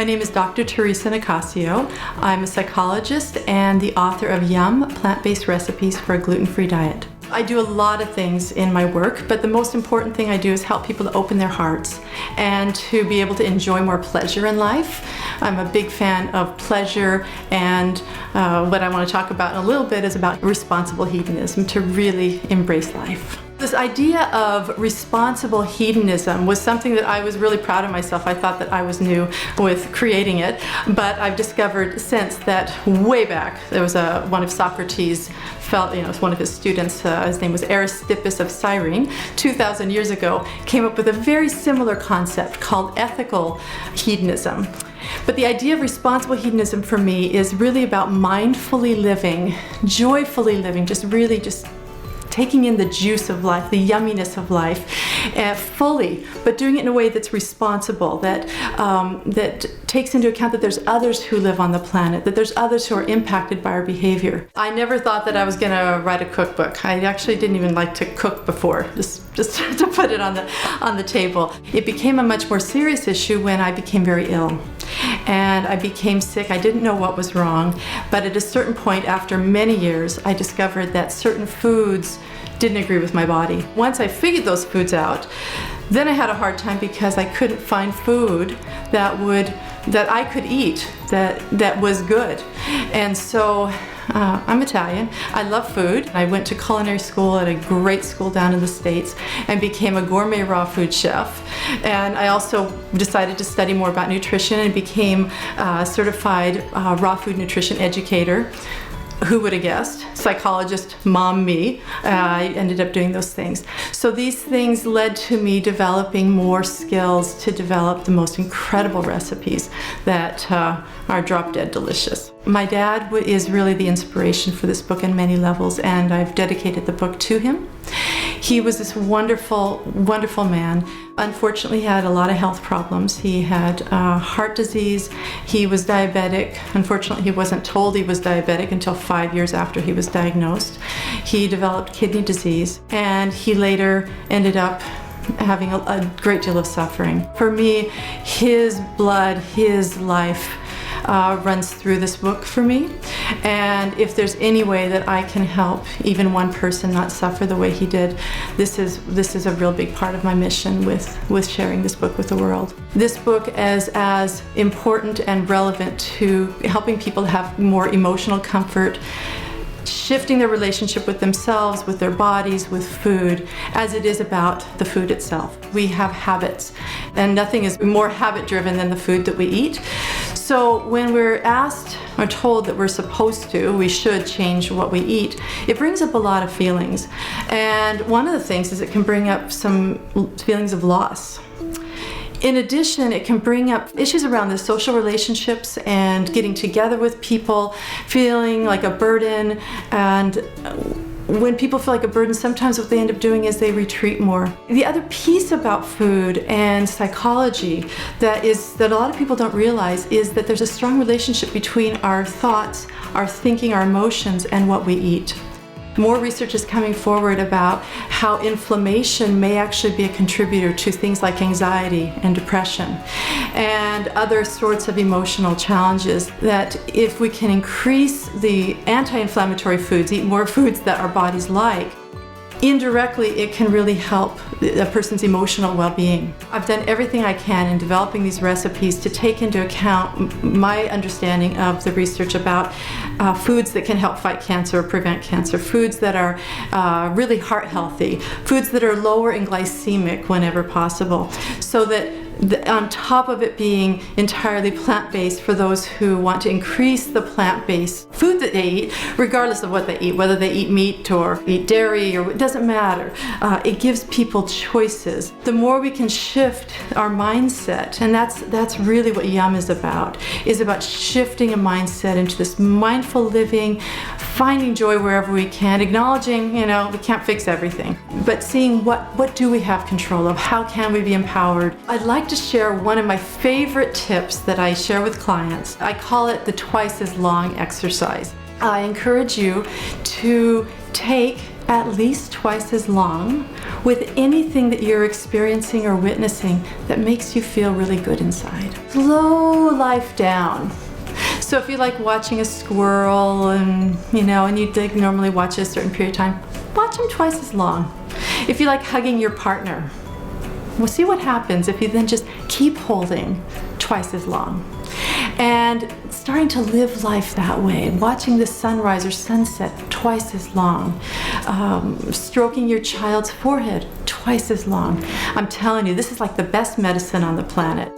My name is Dr. Theresa Nicassio. I'm a psychologist and the author of Yum, Plant-Based Recipes for a Gluten-Free Diet. I do a lot of things in my work, but the most important thing I do is help people to open their hearts and to be able to enjoy more pleasure in life. I'm a big fan of pleasure, and what I want to talk about in a little bit is about responsible hedonism, to really embrace life. This idea of responsible hedonism was something that I was really proud of myself. I thought that I was new with creating it, but I've discovered since that way back, there was one of Socrates, one of his students, his name was Aristippus of Cyrene, 2,000 years ago, came up with a very similar concept called ethical hedonism. But the idea of responsible hedonism for me is really about mindfully living, joyfully living, just taking in the juice of life, the yumminess of life, fully, but doing it in a way that's responsible, that takes into account that there's others who live on the planet, that there's others who are impacted by our behavior. I never thought that I was going to write a cookbook. I actually didn't even like to cook before, just to put it on the table. It became a much more serious issue when I became very ill. And I became sick. I didn't know what was wrong, but at a certain point after many years, I discovered that certain foods didn't agree with my body. Once I figured those foods out, then I had a hard time because I couldn't find food that I could eat that was good. And so I'm Italian. I love food. I went to culinary school at a great school down in the States and became a gourmet raw food chef. And I also decided to study more about nutrition and became a certified raw food nutrition educator. Who would have guessed? Psychologist, mom, me. I ended up doing those things. So these things led to me developing more skills to develop the most incredible recipes that are drop dead delicious. My dad is really the inspiration for this book on many levels, and I've dedicated the book to him. He was this wonderful, wonderful man. Unfortunately, he had a lot of health problems. He had heart disease. He was diabetic. Unfortunately, he wasn't told he was diabetic until 5 years after he was diagnosed. He developed kidney disease, and he later ended up having a great deal of suffering. For me, his blood, his life, runs through this book for me, and if there's any way that I can help even one person not suffer the way he did, this is a real big part of my mission with sharing this book with the world. This book is as important and relevant to helping people have more emotional comfort, shifting their relationship with themselves, with their bodies, with food, as it is about the food itself. We have habits, and nothing is more habit-driven than the food that we eat. So when we're asked or told that we should change what we eat, it brings up a lot of feelings. And one of the things is it can bring up some feelings of loss. In addition, it can bring up issues around the social relationships and getting together with people, feeling like a burden. And when people feel like a burden, sometimes what they end up doing is they retreat more. The other piece about food and psychology that a lot of people don't realize is that there's a strong relationship between our thoughts, our thinking, our emotions, and what we eat. More research is coming forward about how inflammation may actually be a contributor to things like anxiety and depression and other sorts of emotional challenges, that if we can increase the anti-inflammatory foods, eat more foods that our bodies like, indirectly it can really help a person's emotional well-being. I've done everything I can in developing these recipes to take into account my understanding of the research about foods that can help fight cancer or prevent cancer, foods that are really heart healthy, foods that are lower in glycemic whenever possible, so that on top of it being entirely plant-based for those who want to increase the plant-based food that they eat, regardless of what they eat, whether they eat meat or eat dairy, or it doesn't matter. It gives people choices. The more we can shift our mindset, and that's really what Yum is about shifting a mindset into this mindful living, finding joy wherever we can, acknowledging, we can't fix everything, but seeing what do we have control of, how can we be empowered. I'd like to share one of my favorite tips that I share with clients. I call it the twice as long exercise. I encourage you to take at least twice as long with anything that you're experiencing or witnessing that makes you feel really good inside. Slow life down. So if you like watching a squirrel and you normally watch a certain period of time, watch them twice as long. If you like hugging your partner, we'll see what happens if you then just keep holding twice as long. And starting to live life that way, watching the sunrise or sunset twice as long, stroking your child's forehead twice as long. I'm telling you, this is like the best medicine on the planet.